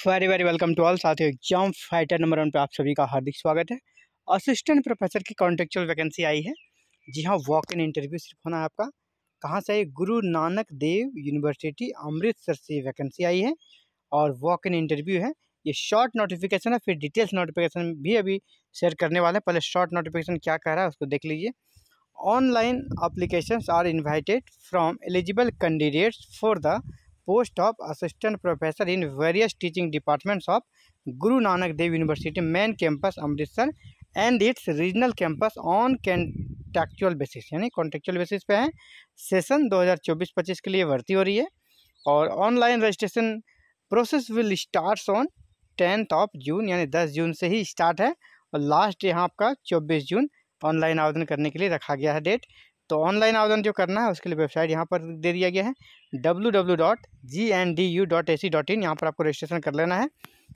Very very welcome to all साथियों। Exam fighter number 1 पे आप सभी का हार्दिक स्वागत है। असिस्टेंट प्रोफेसर की कॉन्ट्रेक्चुअल वैकेंसी आई है। जी हाँ, वॉक इन इंटरव्यू सिर्फ होना है आपका। कहाँ से है? गुरु नानक देव यूनिवर्सिटी अमृतसर से वैकेंसी आई है और वॉक इन इंटरव्यू है। ये शॉर्ट नोटिफिकेशन है, फिर डिटेल्स नोटिफिकेशन भी अभी शेयर करने वाले हैं। पहले शॉर्ट नोटिफिकेशन क्या कह रहा है उसको देख लीजिए। Online applications are invited from eligible candidates for the post of assistant professor in various teaching departments of Guru Nanak Dev University main campus Amritsar and its regional campus on contractual basis, यानी contractual basis पे है। Session 2024-25 के लिए भर्ती हो रही है और online registration process will start on 10 जून, यानी 10 जून से ही स्टार्ट है और लास्ट यहाँ आपका 24 जून ऑनलाइन आवेदन करने के लिए रखा गया है डेट। तो ऑनलाइन आवेदन जो करना है उसके लिए वेबसाइट यहाँ पर दे दिया गया है www.gndu.ac.in। यहाँ पर आपको रजिस्ट्रेशन कर लेना है।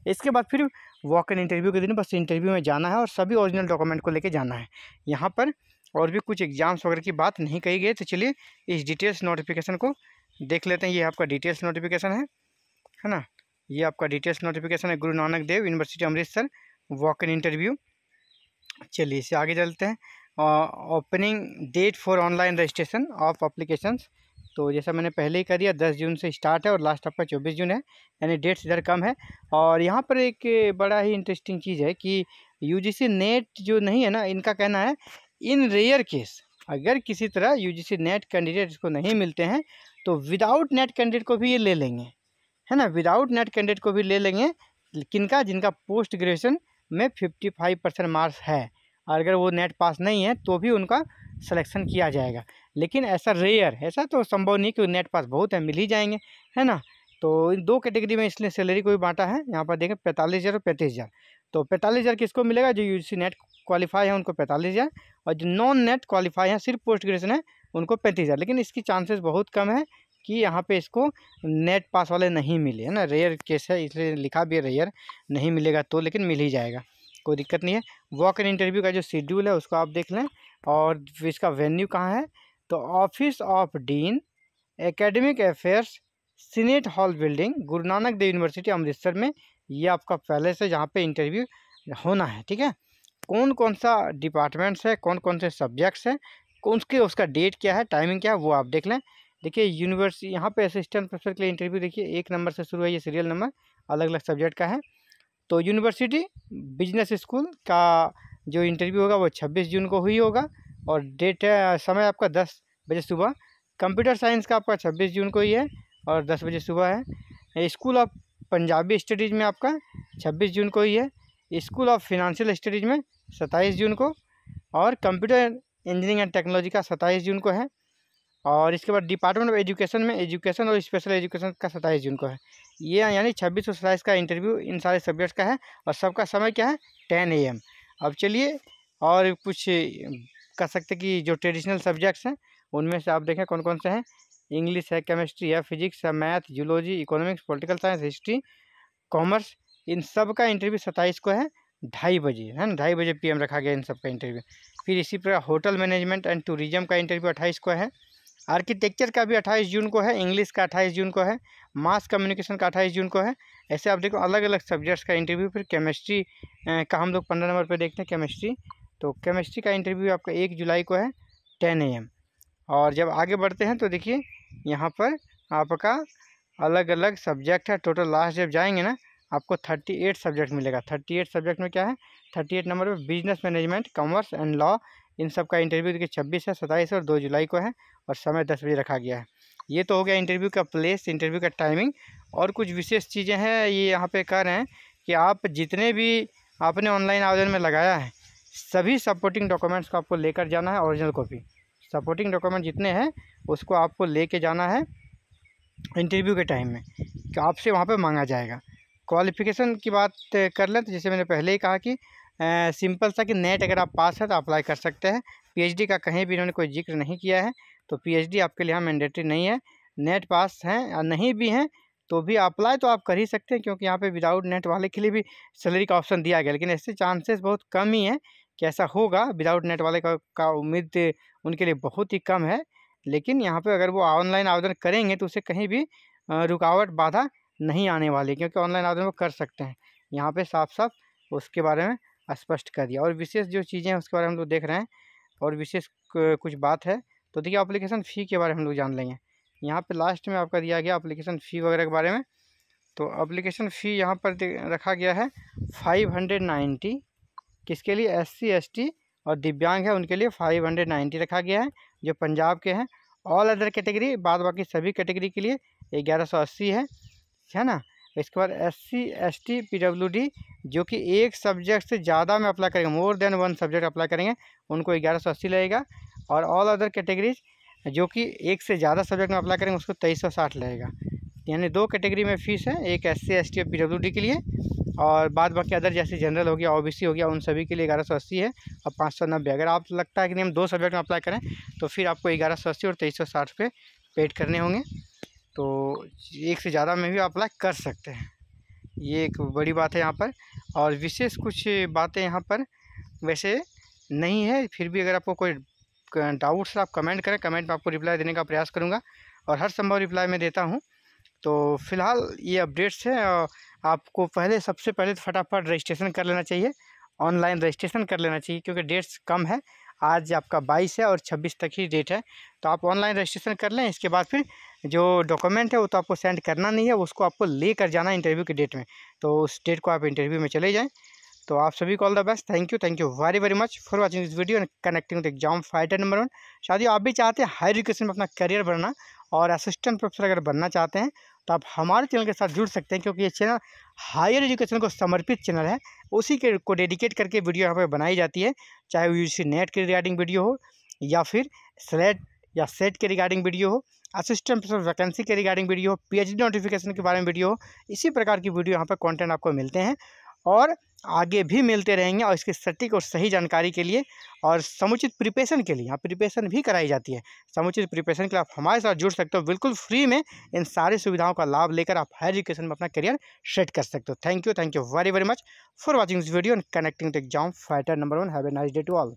इसके बाद फिर वॉक इन इंटरव्यू के दिन बस इंटरव्यू में जाना है और सभी ओरिजिनल डॉक्यूमेंट को लेके जाना है यहाँ पर। और भी कुछ एग्जाम्स वगैरह की बात नहीं कही गई। तो चलिए इस डिटेल्स नोटिफिकेशन को देख लेते हैं। ये आपका डिटेल्स नोटिफिकेशन है ना। ये आपका डिटेल्स नोटिफिकेशन है Guru Nanak Dev university Amritsar walk in interview. चलिए इसे आगे चलते हैं। Opening date for online registration of applications, तो जैसा मैंने पहले ही कर दिया 10 जून से स्टार्ट है और लास्ट आपका 24 जून है, यानी डेट्स इधर कम है। और यहाँ पर एक बड़ा ही इंटरेस्टिंग चीज़ है कि यूजीसी नेट जो नहीं है ना, इनका कहना है इन रेयर केस अगर किसी तरह यूजीसी नेट कैंडिडेट इसको नहीं मिलते हैं तो विदाउट नेट कैंडिडेट को भी ये ले लेंगे, है ना। विदाउट नेट कैंडिडेट को भी ले लेंगे किनका, जिनका पोस्ट ग्रेजुएशन में 55% मार्क्स है। और अगर वो नेट पास नहीं है तो भी उनका सिलेक्शन किया जाएगा। लेकिन ऐसा रेयर, ऐसा तो संभव नहीं कि नेट पास बहुत है, मिल ही जाएंगे, है ना। तो इन दो कैटेगरी में इसलिए सैलरी को भी बांटा है। यहाँ पर देखें 45,000 और 35,000। तो 45,000 किसको मिलेगा? जो यूजीसी नेट क्वालिफाई है उनको 45,000, और जो नॉन नेट क्वालिफाई है सिर्फ पोस्ट ग्रेजुएशन है उनको 35,000। लेकिन इसकी चांसेस बहुत कम है कि यहाँ पे इसको नेट पास वाले नहीं मिले, है ना। रेयर केस है इसलिए लिखा भी है रेयर, नहीं मिलेगा तो, लेकिन मिल ही जाएगा, कोई दिक्कत नहीं है। वॉक इन इंटरव्यू का जो शेड्यूल है उसको आप देख लें। और इसका वेन्यू कहाँ है? तो office of dean academic affairs senate hall building Guru Nanak Dev university Amritsar में ये आपका पैलेस है जहाँ पे इंटरव्यू होना है, ठीक है। कौन कौन सा डिपार्टमेंट्स है, कौन कौन से सब्जेक्ट्स हैं, उसका डेट क्या है, टाइमिंग क्या है, वो आप देख लें। देखिए यूनिवर्सिटी यहाँ पे असिस्टेंट प्रोफेसर के लिए इंटरव्यू देखिए 1 नंबर से शुरू है, ये सीरियल नंबर अलग अलग सब्जेक्ट का है। तो यूनिवर्सिटी बिजनेस स्कूल का जो इंटरव्यू होगा वो 26 जून को हुई होगा और डेट समय आपका 10 बजे सुबह। कंप्यूटर साइंस का आपका 26 जून को ही है और 10 बजे सुबह है। स्कूल ऑफ पंजाबी स्टडीज़ में आपका 26 जून को ही है। स्कूल ऑफ फिनंशियल स्टडीज़ में 27 जून को, और कंप्यूटर इंजीनियरिंग एंड टेक्नोलॉजी का 27 जून को है। और इसके बाद डिपार्टमेंट ऑफ एजुकेशन में एजुकेशन और स्पेशल एजुकेशन का 27 जून को है। ये यानी 26 और 27 का इंटरव्यू इन सारे सब्जेक्ट्स का है और सबका समय क्या है? 10 AM। अब चलिए और कुछ कर सकते कि जो ट्रेडिशनल सब्जेक्ट्स हैं उनमें से आप देखें कौन कौन से हैं। इंग्लिश है, केमिस्ट्री है, फिजिक्स है, math, zoology, economics, political science, history, commerce, इन सब का इंटरव्यू 27 को है 2:30 बजे, है ना। 2:30 बजे PM रखा गया इन सब का इंटरव्यू। फिर इसी प्रकार होटल मैनेजमेंट एंड टूरिज्म का इंटरव्यू 28 को है। आर्किटेक्चर का भी 28 जून को है। इंग्लिश का 28 जून को है। मास कम्युनिकेशन का 28 जून को है। ऐसे आप देखो अलग अलग सब्जेक्ट्स का इंटरव्यू। फिर केमिस्ट्री का हम लोग 15 नंबर पे देखते हैं केमिस्ट्री। तो केमिस्ट्री का इंटरव्यू आपका 1 जुलाई को है 10 AM। और जब आगे बढ़ते हैं तो देखिए यहाँ पर आपका अलग अलग सब्जेक्ट है। टोटल लास्ट जब जाएंगे ना आपको 38 सब्जेक्ट मिलेगा। 38 सब्जेक्ट में क्या है? 38 नंबर पर business management, commerce and law, इन सब का इंटरव्यू देखिए 26 है, 27 है और 2 जुलाई को है और समय 10 बजे रखा गया है। ये तो हो गया इंटरव्यू का प्लेस, इंटरव्यू का टाइमिंग। और कुछ विशेष चीज़ें हैं ये यहाँ पे कह रहे हैं कि आप जितने भी आपने ऑनलाइन आवेदन में लगाया है सभी सपोर्टिंग डॉक्यूमेंट्स को आपको लेकर जाना है। ओरिजिनल कॉपी सपोर्टिंग डॉक्यूमेंट जितने हैं उसको आपको लेके जाना है इंटरव्यू के टाइम में, कि आपसे वहाँ पे मांगा जाएगा। क्वालिफ़िकेशन की बात कर लें तो जैसे मैंने पहले ही कहा कि सिंपल सा कि नेट अगर आप पास है तो अप्लाई कर सकते हैं। PhD का कहीं भी इन्होंने कोई जिक्र नहीं किया है, तो PhD आपके लिए यहाँ मैंडेटरी नहीं है। नेट पास हैं या नहीं भी हैं तो भी अप्लाई तो आप कर ही सकते हैं, क्योंकि यहाँ पे विदाउट नेट वाले के लिए भी सैलरी का ऑप्शन दिया गया। लेकिन ऐसे चांसेस बहुत कम ही है कि ऐसा होगा। विदाउट नेट वाले का उम्मीद उनके लिए बहुत ही कम है। लेकिन यहाँ पर अगर वो ऑनलाइन आवेदन करेंगे तो उसे कहीं भी रुकावट बाधा नहीं आने वाली, क्योंकि ऑनलाइन आवेदन वो कर सकते हैं। यहाँ पे साफ साफ उसके बारे में स्पष्ट कर दिया। और विशेष जो चीज़ें हैं उसके बारे में हम लोग देख रहे हैं, और विशेष कुछ बात है तो देखिए एप्लीकेशन फ़ी के बारे में हम लोग जान लेंगे। यहाँ पे लास्ट में आपका दिया गया एप्लीकेशन फ़ी वगैरह के बारे में। तो एप्लीकेशन फ़ी यहाँ पर रखा गया है 590, किसके लिए, SC ST और दिव्यांग है उनके लिए 590 रखा गया है, जो पंजाब के हैं। ऑल अदर कैटेगरी, बाद बाकी सभी कैटेगरी के लिए 1180 है ना। इसके बाद SC ST PWD जो कि एक सब्जेक्ट से ज़्यादा में अप्लाई करेंगे, मोर देन 1 सब्जेक्ट अप्लाई करेंगे, उनको 1180 लगेगा। और ऑल अदर कैटेगरीज जो कि एक से ज़्यादा सब्जेक्ट में अप्लाई करेंगे उसको 2360 लगेगा। यानी 2 कैटेगरी में फ़ीस है, एक SC ST और PWD के लिए, और बाद बाकी अदर जैसे जनरल हो गया, OBC हो गया, उन सभी के लिए 1180 है और 590। अगर आप लगता है कि नहीं हम 2 सब्जेक्ट में अप्लाई करें तो फिर आपको 1180 और 2360 रुपये पेड करने होंगे। तो एक से ज़्यादा में भी आप अप्लाई कर सकते हैं, ये एक बड़ी बात है यहाँ पर। और विशेष कुछ बातें यहाँ पर वैसे नहीं है, फिर भी अगर आपको कोई डाउट्स आप कमेंट करें, कमेंट में आपको रिप्लाई देने का प्रयास करूँगा और हर संभव रिप्लाई मैं देता हूँ। तो फ़िलहाल ये अपडेट्स है। आपको सबसे पहले तो फटाफट रजिस्ट्रेशन कर लेना चाहिए, ऑनलाइन रजिस्ट्रेशन कर लेना चाहिए, क्योंकि डेट्स कम है। आज आपका 22 है और 26 तक ही डेट है, तो आप ऑनलाइन रजिस्ट्रेशन कर लें। इसके बाद फिर जो डॉक्यूमेंट है वो तो आपको सेंड करना नहीं है, उसको आपको लेकर जाना है इंटरव्यू की डेट में, तो उस डेट को आप इंटरव्यू में चले जाएँ। तो आप सभी को all the best. Thank you very much for watching this video and connecting with exam fighter number 1। शायद आप भी चाहते हैं हायर एजुकेशन में अपना करियर बनना और असिस्टेंट प्रोफेसर अगर बनना चाहते हैं तो आप हमारे चैनल के साथ जुड़ सकते हैं, क्योंकि ये चैनल हायर एजुकेशन को समर्पित चैनल है। उसी के को डेडिकेट करके वीडियो यहाँ पर बनाई जाती है, चाहे वो UGC नेट के रिगार्डिंग वीडियो हो या फिर स्लेट या सेट के रिगार्डिंग वीडियो हो, असिस्टेंट प्रोफेसर वैकेंसी के रिगार्डिंग वीडियो हो, PhD नोटिफिकेशन के बारे में वीडियो हो। इसी प्रकार की वीडियो यहाँ पर कंटेंट आपको मिलते हैं और आगे भी मिलते रहेंगे। और इसकी सटीक और सही जानकारी के लिए और समुचित प्रिपरेशन के लिए, यहाँ प्रिपरेशन भी कराई जाती है, समुचित प्रिपरेशन के लिए आप हमारे साथ जुड़ सकते हो बिल्कुल फ्री में। इन सारी सुविधाओं का लाभ लेकर आप हायर एजुकेशन में अपना करियर सेट कर सकते हो। Thank you very much for watching this video and connecting with exam fighter number 1। Have a nice day to all.